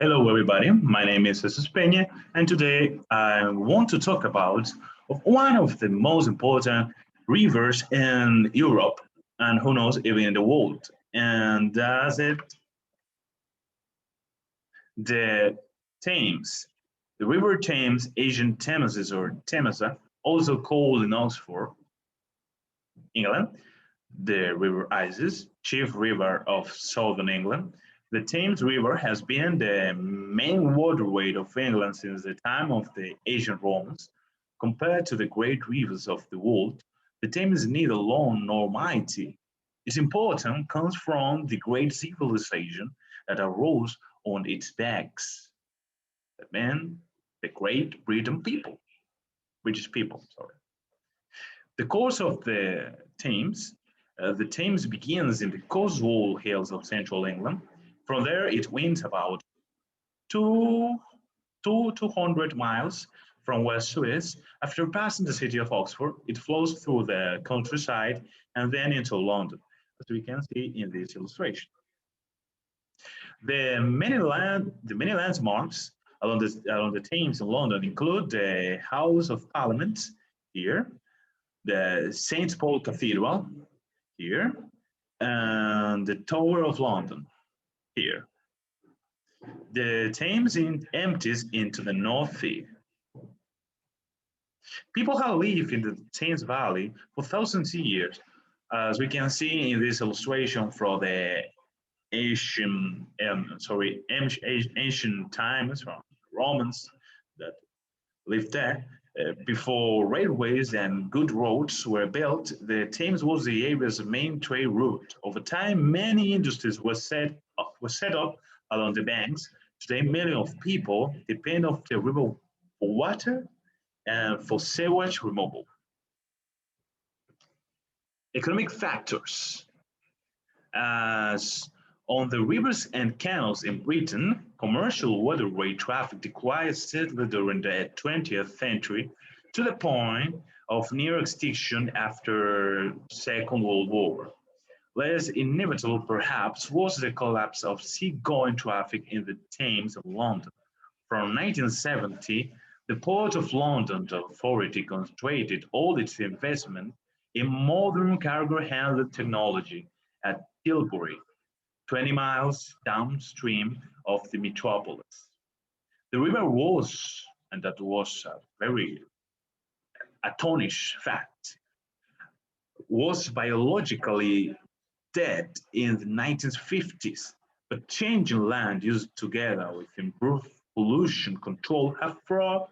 Hello, everybody. My name is Jesus Peña, and today I want to talk about one of the most important rivers in Europe, and who knows, even in the world. And that's it, the Thames. The River Thames, Asian Thameses or Thamesa, also called in Oxford, England, the River Isis, chief river of southern England. The Thames River has been the main waterway of England since the time of the ancient Romans. Compared to the great rivers of the world, the Thames is neither long nor mighty. Its importance comes from the great civilization that arose on its banks. That meant the Great British people, sorry. The course of the Thames begins in the Cotswold Hills of central England. From there, it winds about two, 200 miles from West Suez. After passing the city of Oxford, it flows through the countryside and then into London, as we can see in this illustration. The many landmarks along the Thames in London include the House of Parliament here, the St. Paul Cathedral here, and the Tower of London here. The Thames empties into the North Sea. People have lived in the Thames Valley for thousands of years, as we can see in this illustration from the ancient times from Romans that lived there. Before railways and good roads were built, the Thames was the area's main trade route. Over time, many industries were set up along the banks. Today, millions of people depend on the river for water and for sewage removal. Economic factors. As on the rivers and canals in Britain, commercial waterway traffic declined steadily during the 20th century to the point of near extinction after Second World War. Less inevitable, perhaps, was the collapse of seagoing traffic in the Thames of London. From 1970, the Port of London Authority concentrated all its investment in modern cargo handling technology at Tilbury, 20 miles downstream of the metropolis. The river was, and that was a very astonish fact, was biologically dead in the 1950s, but changing land use together with improved pollution control have brought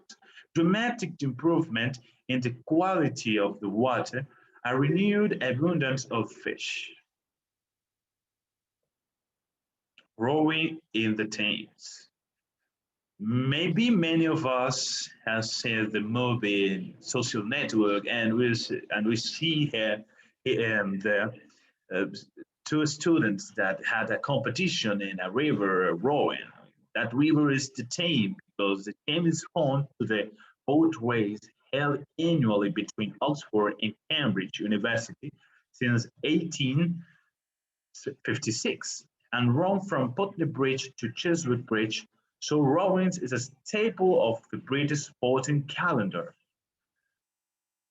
dramatic improvement in the quality of the water, a renewed abundance of fish. Growing in the Thames. Maybe many of us have seen the movie Social Network, and we see here the uh, two students that had a competition in a river rowing. That river is the Thames because the Thames is home to the boat race held annually between Oxford and Cambridge University since 1856 and run from Putney Bridge to Chiswick Bridge, so rowing is a staple of the British sporting calendar.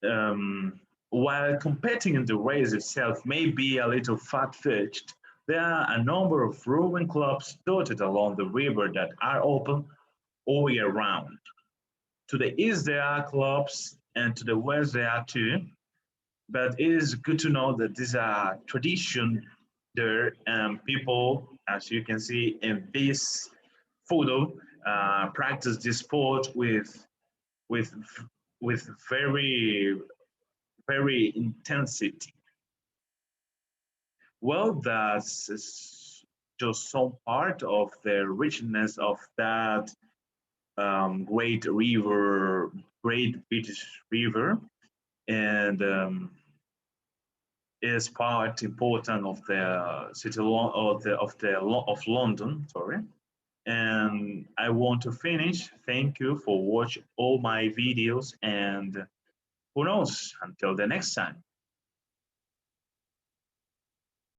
Um, while competing in the race itself may be a little far-fetched, there are a number of rowing clubs dotted along the river that are open all year round. To the east there are clubs, and to the west there are too. But it is good to know that these are tradition there, and people, as you can see in this photo, practice this sport with with very intensity. Well, that's just some part of the richness of that great river, great British river, and is part important of the of London. Sorry, and I want to finish. Thank you for watching all my videos, and who knows until the next time.